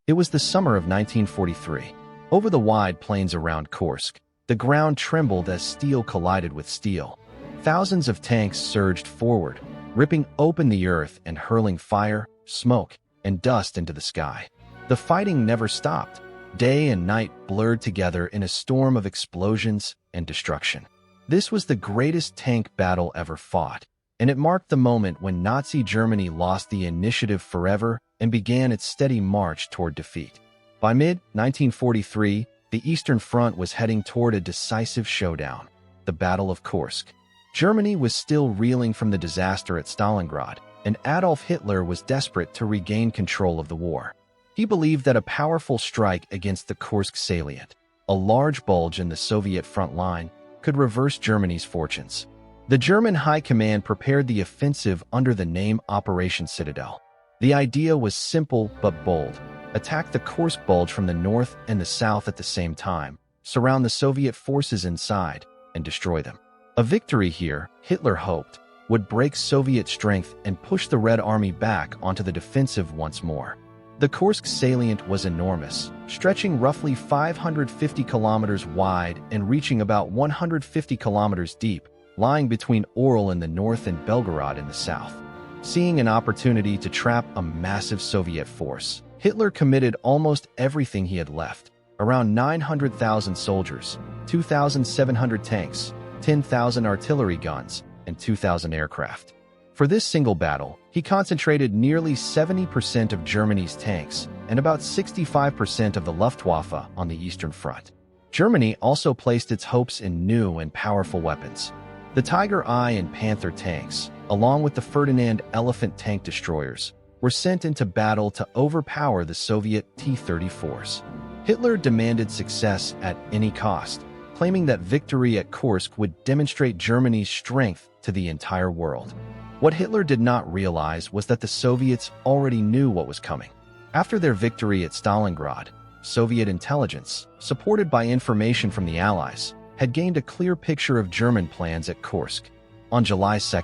It was the summer of 1943. Over the wide plains around Kursk, the ground trembled as steel collided with steel. Thousands of tanks surged forward, ripping open the earth and hurling fire, smoke, and dust into the sky. The fighting never stopped. Day and night blurred together in a storm of explosions and destruction. This was the greatest tank battle ever fought, and it marked the moment when Nazi Germany lost the initiative forever and began its steady march toward defeat. By mid-1943, the Eastern Front was heading toward a decisive showdown, the Battle of Kursk. Germany was still reeling from the disaster at Stalingrad, and Adolf Hitler was desperate to regain control of the war. He believed that a powerful strike against the Kursk salient, a large bulge in the Soviet front line, could reverse Germany's fortunes. The German High Command prepared the offensive under the name Operation Citadel. The idea was simple but bold: attack the Kursk bulge from the north and the south at the same time, surround the Soviet forces inside, and destroy them. A victory here, Hitler hoped, would break Soviet strength and push the Red Army back onto the defensive once more. The Kursk salient was enormous, stretching roughly 550 kilometers wide and reaching about 150 kilometers deep, lying between Orel in the north and Belgorod in the south. Seeing an opportunity to trap a massive Soviet force, Hitler committed almost everything he had left: around 900,000 soldiers, 2,700 tanks, 10,000 artillery guns, and 2,000 aircraft. For this single battle, he concentrated nearly 70% of Germany's tanks and about 65% of the Luftwaffe on the Eastern Front. Germany also placed its hopes in new and powerful weapons. The Tiger I and Panther tanks, along with the Ferdinand Elephant tank destroyers, were sent into battle to overpower the Soviet T-34s. Hitler demanded success at any cost, claiming that victory at Kursk would demonstrate Germany's strength to the entire world. What Hitler did not realize was that the Soviets already knew what was coming. After their victory at Stalingrad, Soviet intelligence, supported by information from the Allies, had gained a clear picture of German plans at Kursk. On July 2,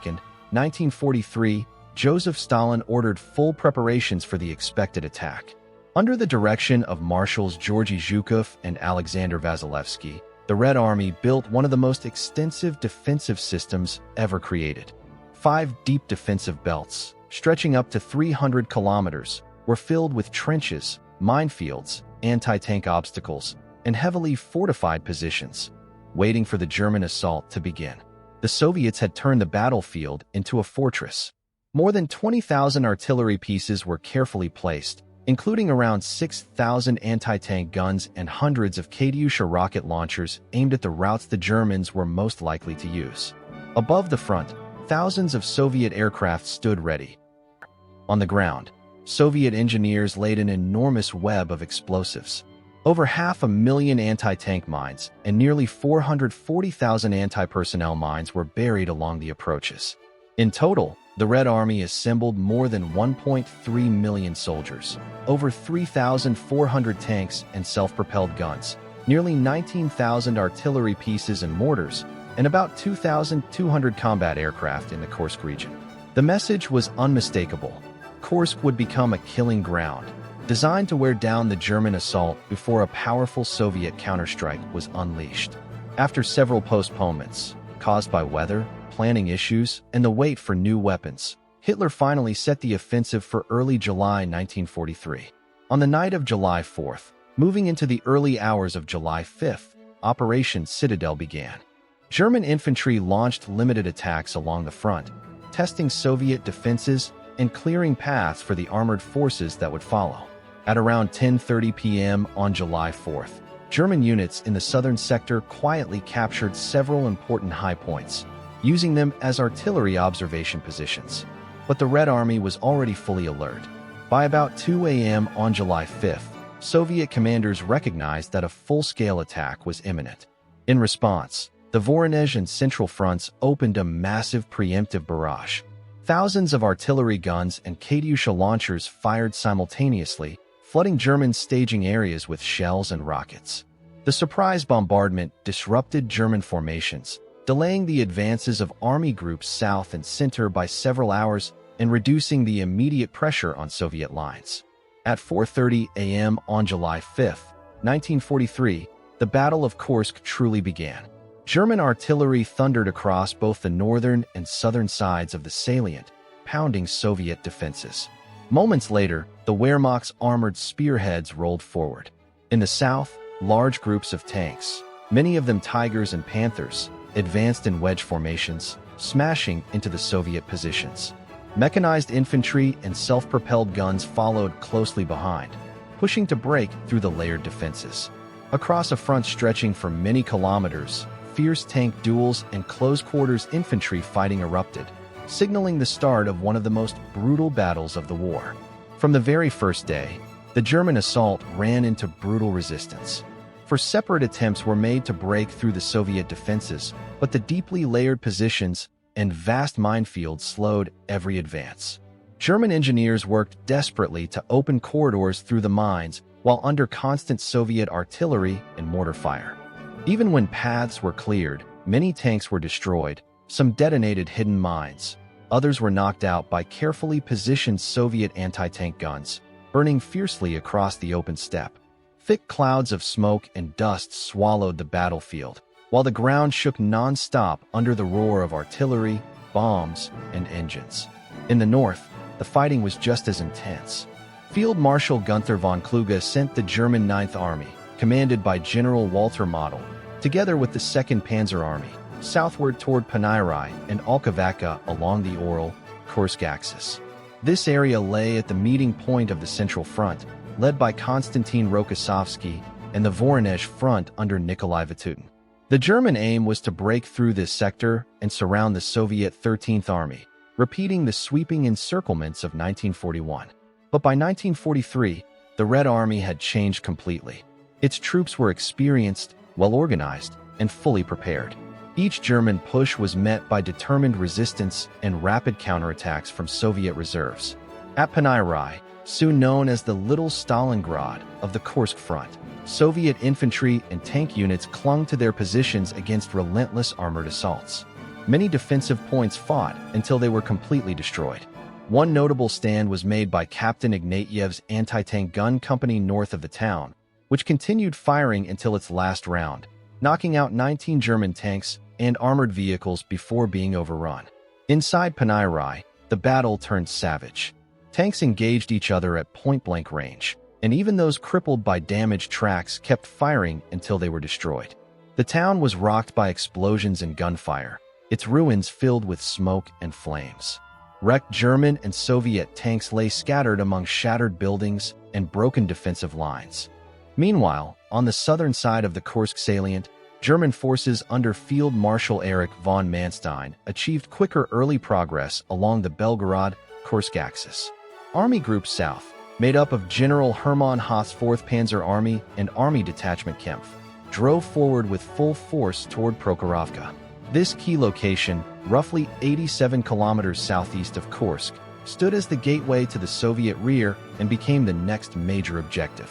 1943, Joseph Stalin ordered full preparations for the expected attack. Under the direction of Marshals Georgy Zhukov and Alexander Vasilevsky, the Red Army built one of the most extensive defensive systems ever created. 5 deep defensive belts, stretching up to 300 kilometers, were filled with trenches, minefields, anti-tank obstacles, and heavily fortified positions, waiting for the German assault to begin. The Soviets had turned the battlefield into a fortress. More than 20,000 artillery pieces were carefully placed, including around 6,000 anti-tank guns and hundreds of Katyusha rocket launchers aimed at the routes the Germans were most likely to use. Above the front, thousands of Soviet aircraft stood ready. On the ground, Soviet engineers laid an enormous web of explosives. Over 500,000 anti-tank mines and nearly 440,000 anti-personnel mines were buried along the approaches. In total, the Red Army assembled more than 1.3 million soldiers, over 3,400 tanks and self-propelled guns, nearly 19,000 artillery pieces and mortars, and about 2,200 combat aircraft in the Kursk region. The message was unmistakable. Kursk would become a killing ground, designed to wear down the German assault before a powerful Soviet counterstrike was unleashed. After several postponements, caused by weather, planning issues, and the wait for new weapons, Hitler finally set the offensive for early July 1943. On the night of July 4th, moving into the early hours of July 5th, Operation Citadel began. German infantry launched limited attacks along the front, testing Soviet defenses and clearing paths for the armored forces that would follow. At around 10:30 p.m. on July 4th, German units in the southern sector quietly captured several important high points, using them as artillery observation positions. But the Red Army was already fully alert. By about 2 a.m. on July 5th, Soviet commanders recognized that a full-scale attack was imminent. In response, the Voronezh and Central fronts opened a massive preemptive barrage. Thousands of artillery guns and Katyusha launchers fired simultaneously, flooding German staging areas with shells and rockets. The surprise bombardment disrupted German formations, delaying the advances of army groups south and center by several hours and reducing the immediate pressure on Soviet lines. At 4:30 a.m. on July 5, 1943, the Battle of Kursk truly began. German artillery thundered across both the northern and southern sides of the salient, pounding Soviet defenses. Moments later, the Wehrmacht's armored spearheads rolled forward. In the south, large groups of tanks, many of them Tigers and Panthers, advanced in wedge formations, smashing into the Soviet positions. Mechanized infantry and self-propelled guns followed closely behind, pushing to break through the layered defenses. Across a front stretching for many kilometers, fierce tank duels and close-quarters infantry fighting erupted, signaling the start of one of the most brutal battles of the war. From the very first day, the German assault ran into brutal resistance. For separate attempts were made to break through the Soviet defenses, but the deeply layered positions and vast minefields slowed every advance. German engineers worked desperately to open corridors through the mines while under constant Soviet artillery and mortar fire. Even when paths were cleared, many tanks were destroyed, some detonated hidden mines. Others were knocked out by carefully positioned Soviet anti-tank guns, burning fiercely across the open steppe. Thick clouds of smoke and dust swallowed the battlefield, while the ground shook non-stop under the roar of artillery, bombs, and engines. In the north, the fighting was just as intense. Field Marshal Gunther von Kluge sent the German Ninth Army, commanded by General Walter Model, together with the 2nd Panzer Army, southward toward Panayrai and Alkavaka along the Ural-Kursk axis. This area lay at the meeting point of the Central Front, led by Konstantin Rokossovsky, and the Voronezh Front under Nikolai Vatutin. The German aim was to break through this sector and surround the Soviet 13th Army, repeating the sweeping encirclements of 1941. But by 1943, the Red Army had changed completely. Its troops were experienced, well-organized, and fully prepared. Each German push was met by determined resistance and rapid counterattacks from Soviet reserves. At Panayrai, soon known as the Little Stalingrad of the Kursk Front, Soviet infantry and tank units clung to their positions against relentless armored assaults. Many defensive points fought until they were completely destroyed. One notable stand was made by Captain Ignatiev's anti-tank gun company north of the town, which continued firing until its last round, knocking out 19 German tanks and armored vehicles before being overrun. Inside Panayrai, the battle turned savage. Tanks engaged each other at point-blank range, and even those crippled by damaged tracks kept firing until they were destroyed. The town was rocked by explosions and gunfire, its ruins filled with smoke and flames. Wrecked German and Soviet tanks lay scattered among shattered buildings and broken defensive lines. Meanwhile, on the southern side of the Kursk salient, German forces under Field Marshal Erich von Manstein achieved quicker early progress along the Belgorod-Kursk axis. Army Group South, made up of General Hermann Hoth's 4th Panzer Army and Army Detachment Kempf, drove forward with full force toward Prokhorovka. This key location, roughly 87 kilometers southeast of Kursk, stood as the gateway to the Soviet rear and became the next major objective.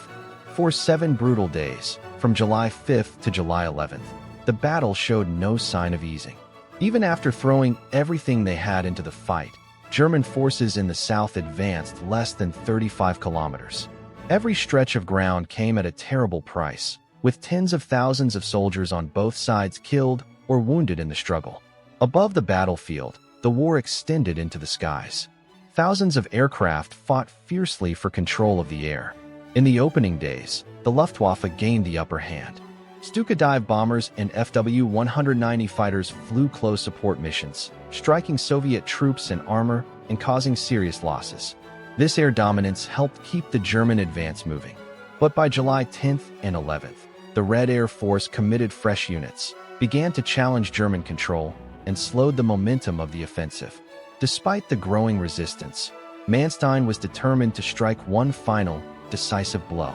For 7 brutal days, from July 5th to July 11th, the battle showed no sign of easing. Even after throwing everything they had into the fight, German forces in the south advanced less than 35 kilometers. Every stretch of ground came at a terrible price, with tens of thousands of soldiers on both sides killed or wounded in the struggle. Above the battlefield, the war extended into the skies. Thousands of aircraft fought fiercely for control of the air. In the opening days, the Luftwaffe gained the upper hand. Stuka dive bombers and FW-190 fighters flew close support missions, striking Soviet troops and armor and causing serious losses. This air dominance helped keep the German advance moving. But by July 10th and 11th, the Red Air Force committed fresh units, began to challenge German control, and slowed the momentum of the offensive. Despite the growing resistance, Manstein was determined to strike one final, decisive blow.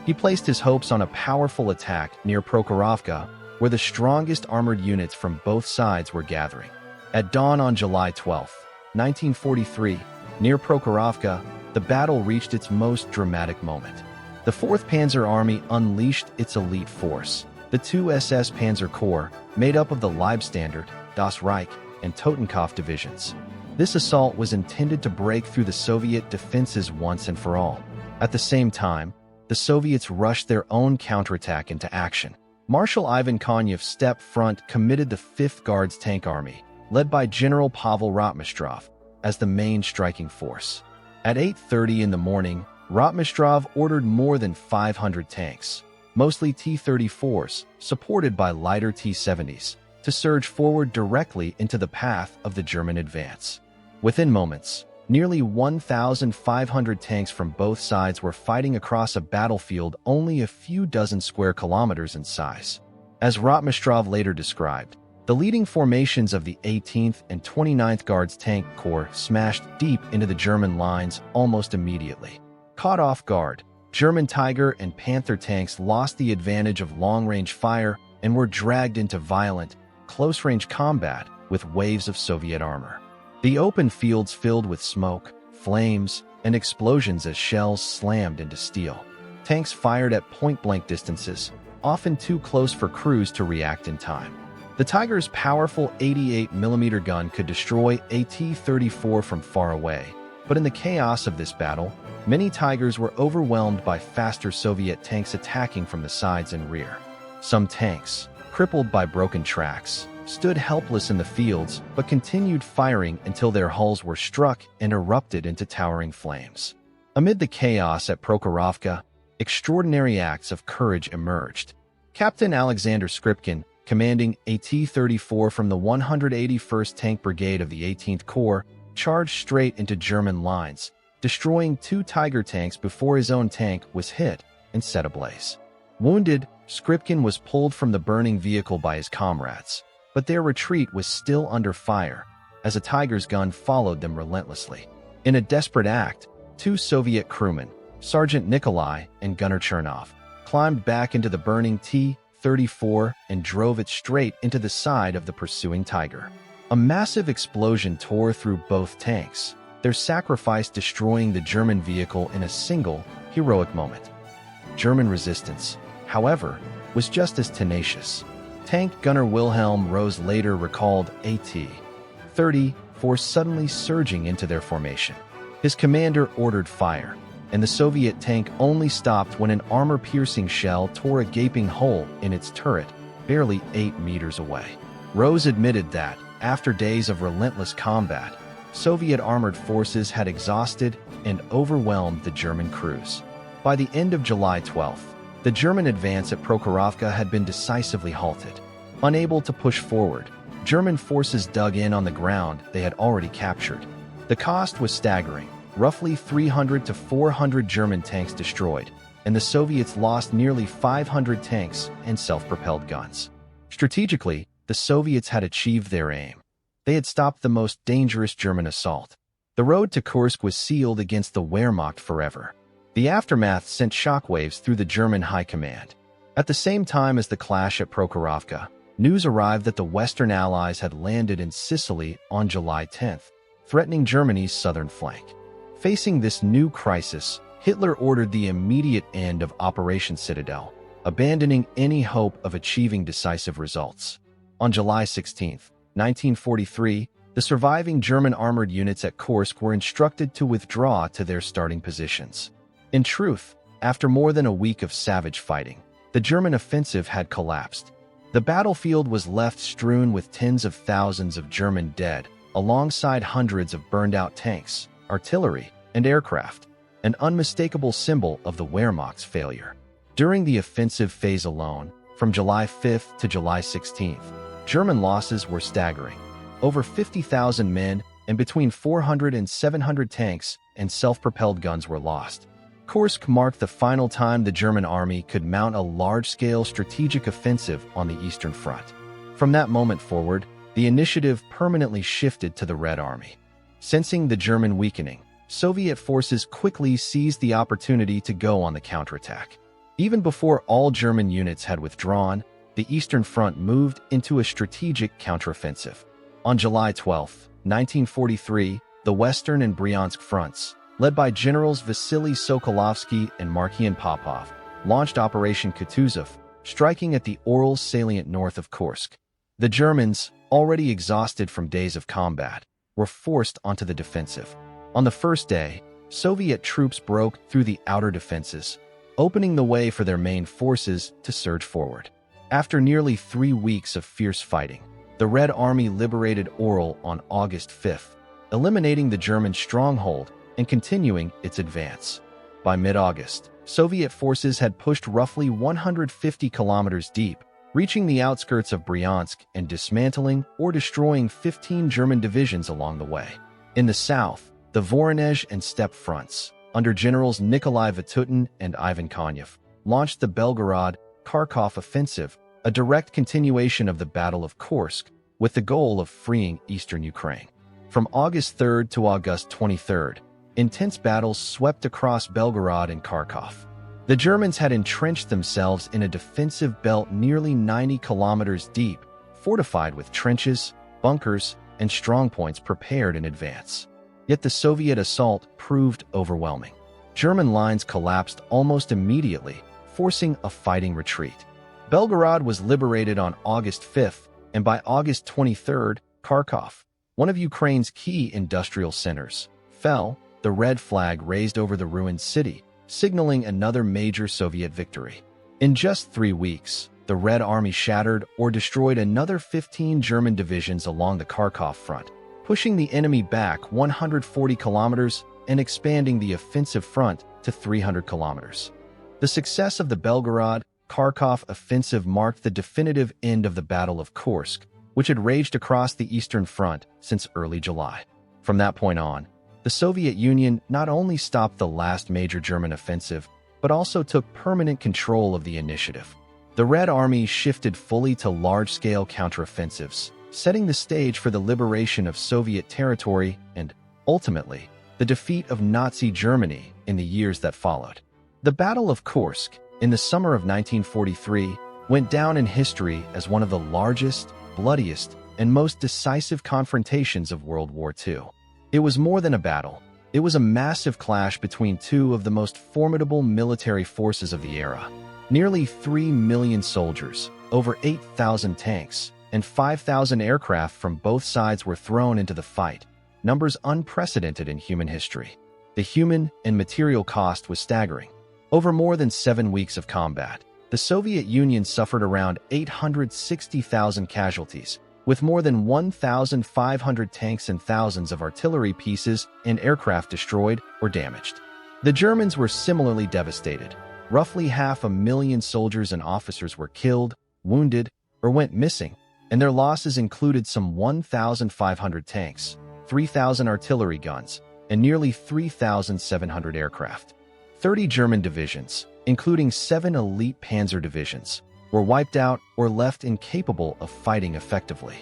He placed his hopes on a powerful attack near Prokhorovka, where the strongest armored units from both sides were gathering. At dawn on July 12, 1943, near Prokhorovka, the battle reached its most dramatic moment. The 4th Panzer Army unleashed its elite force, the 2 SS Panzer Corps, made up of the Leibstandard, Das Reich, and Totenkopf divisions. This assault was intended to break through the Soviet defenses once and for all. At the same time, the Soviets rushed their own counterattack into action. Marshal Ivan Konev's steppe front committed the 5th Guards Tank Army, led by General Pavel Rotmistrov, as the main striking force. At 8:30 in the morning, Rotmistrov ordered more than 500 tanks, mostly T-34s, supported by lighter T-70s, to surge forward directly into the path of the German advance. Within moments, nearly 1,500 tanks from both sides were fighting across a battlefield only a few dozen square kilometers in size. As Rotmistrov later described, the leading formations of the 18th and 29th Guards Tank Corps smashed deep into the German lines almost immediately. Caught off guard, German Tiger and Panther tanks lost the advantage of long-range fire and were dragged into violent, close-range combat with waves of Soviet armor. The open fields filled with smoke, flames, and explosions as shells slammed into steel. Tanks fired at point-blank distances, often too close for crews to react in time. The Tiger's powerful 88mm gun could destroy a T-34 from far away, but in the chaos of this battle, many Tigers were overwhelmed by faster Soviet tanks attacking from the sides and rear. Some tanks, crippled by broken tracks, stood helpless in the fields but continued firing until their hulls were struck and erupted into towering flames. Amid the chaos at Prokhorovka, extraordinary acts of courage emerged. Captain Alexander Skripkin, commanding a T-34 from the 181st Tank Brigade of the 18th Corps, charged straight into German lines, destroying 2 Tiger tanks before his own tank was hit and set ablaze. Wounded, Skripkin was pulled from the burning vehicle by his comrades, but their retreat was still under fire, as a Tiger's gun followed them relentlessly. In a desperate act, 2 Soviet crewmen, Sergeant Nikolai and Gunner Chernov, climbed back into the burning T-34 and drove it straight into the side of the pursuing Tiger. A massive explosion tore through both tanks, their sacrifice destroying the German vehicle in a single, heroic moment. German resistance, however, was just as tenacious. Tank gunner Wilhelm Rose later recalled a T-34 suddenly surging into their formation. His commander ordered fire, and the Soviet tank only stopped when an armor-piercing shell tore a gaping hole in its turret, barely 8 meters away. Rose admitted that, after days of relentless combat, Soviet armored forces had exhausted and overwhelmed the German crews. By the end of July 12th, the German advance at Prokhorovka had been decisively halted. Unable to push forward, German forces dug in on the ground they had already captured. The cost was staggering, roughly 300 to 400 German tanks destroyed, and the Soviets lost nearly 500 tanks and self-propelled guns. Strategically, the Soviets had achieved their aim. They had stopped the most dangerous German assault. The road to Kursk was sealed against the Wehrmacht forever. The aftermath sent shockwaves through the German high command. At the same time as the clash at Prokhorovka, news arrived that the Western Allies had landed in Sicily on July 10th, threatening Germany's southern flank. Facing this new crisis, Hitler ordered the immediate end of Operation Citadel, abandoning any hope of achieving decisive results. On July 16, 1943, the surviving German armored units at Kursk were instructed to withdraw to their starting positions. In truth, after more than a week of savage fighting, the German offensive had collapsed. The battlefield was left strewn with tens of thousands of German dead, alongside hundreds of burned-out tanks, artillery, and aircraft, an unmistakable symbol of the Wehrmacht's failure. During the offensive phase alone, from July 5th to July 16th, German losses were staggering. Over 50,000 men and between 400 and 700 tanks and self-propelled guns were lost. Kursk marked the final time the German army could mount a large-scale strategic offensive on the Eastern Front. From that moment forward, the initiative permanently shifted to the Red Army. Sensing the German weakening, Soviet forces quickly seized the opportunity to go on the counterattack. Even before all German units had withdrawn, the Eastern Front moved into a strategic counteroffensive. On July 12, 1943, the Western and Bryansk fronts, led by Generals Vasily Sokolovsky and Markian Popov, launched Operation Kutuzov, striking at the Urals salient north of Kursk. The Germans, already exhausted from days of combat, were forced onto the defensive. On the first day, Soviet troops broke through the outer defenses, opening the way for their main forces to surge forward. After nearly 3 weeks of fierce fighting, the Red Army liberated Orel on August 5th, eliminating the German stronghold and continuing its advance. By mid-August, Soviet forces had pushed roughly 150 kilometers deep, reaching the outskirts of Bryansk and dismantling or destroying 15 German divisions along the way. In the south, the Voronezh and Steppe fronts, under generals Nikolai Vatutin and Ivan Konyev, launched the Belgorod-Kharkov offensive, a direct continuation of the Battle of Kursk, with the goal of freeing eastern Ukraine. From August 3rd to August 23rd, intense battles swept across Belgorod and Kharkov. The Germans had entrenched themselves in a defensive belt nearly 90 kilometers deep, fortified with trenches, bunkers, and strongpoints prepared in advance. Yet the Soviet assault proved overwhelming. German lines collapsed almost immediately, forcing a fighting retreat. Belgorod was liberated on August 5th, and by August 23rd, Kharkov, one of Ukraine's key industrial centers, fell, the red flag raised over the ruined city, signaling another major Soviet victory. In just 3 weeks, the Red Army shattered or destroyed another 15 German divisions along the Kharkov front, pushing the enemy back 140 kilometers and expanding the offensive front to 300 kilometers. The success of the Belgorod-Kharkov offensive marked the definitive end of the Battle of Kursk, which had raged across the Eastern Front since early July. From that point on, the Soviet Union not only stopped the last major German offensive, but also took permanent control of the initiative. The Red Army shifted fully to large-scale counteroffensives, setting the stage for the liberation of Soviet territory and, ultimately, the defeat of Nazi Germany in the years that followed. The Battle of Kursk, in the summer of 1943, went down in history as one of the largest, bloodiest, and most decisive confrontations of World War II. It was more than a battle. It was a massive clash between two of the most formidable military forces of the era. Nearly 3 million soldiers, over 8,000 tanks, and 5,000 aircraft from both sides were thrown into the fight, numbers unprecedented in human history. The human and material cost was staggering. Over more than 7 weeks of combat, the Soviet Union suffered around 860,000 casualties, with more than 1,500 tanks and thousands of artillery pieces and aircraft destroyed or damaged. The Germans were similarly devastated. Roughly 500,000 soldiers and officers were killed, wounded, or went missing, and their losses included some 1,500 tanks, 3,000 artillery guns, and nearly 3,700 aircraft. 30 German divisions, including 7 elite panzer divisions, were wiped out or left incapable of fighting effectively.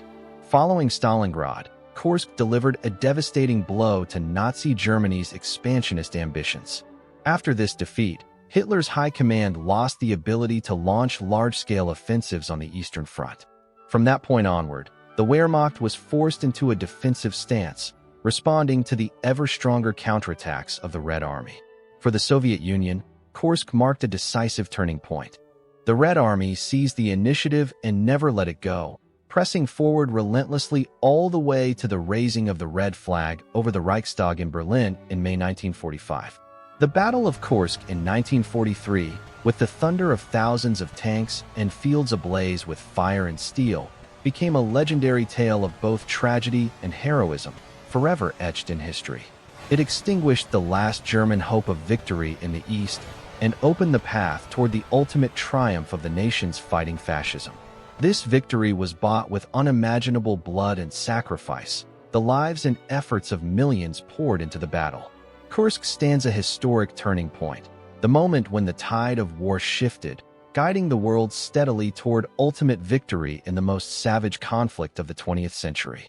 Following Stalingrad, Kursk delivered a devastating blow to Nazi Germany's expansionist ambitions. After this defeat, Hitler's high command lost the ability to launch large-scale offensives on the Eastern Front. From that point onward, the Wehrmacht was forced into a defensive stance, responding to the ever-stronger counterattacks of the Red Army. For the Soviet Union, Kursk marked a decisive turning point. The Red Army seized the initiative and never let it go, pressing forward relentlessly all the way to the raising of the red flag over the Reichstag in Berlin in May 1945. The Battle of Kursk in 1943, with the thunder of thousands of tanks and fields ablaze with fire and steel, became a legendary tale of both tragedy and heroism, forever etched in history. It extinguished the last German hope of victory in the East and opened the path toward the ultimate triumph of the nations fighting fascism. This victory was bought with unimaginable blood and sacrifice, the lives and efforts of millions poured into the battle. Kursk stands a historic turning point, the moment when the tide of war shifted, guiding the world steadily toward ultimate victory in the most savage conflict of the 20th century.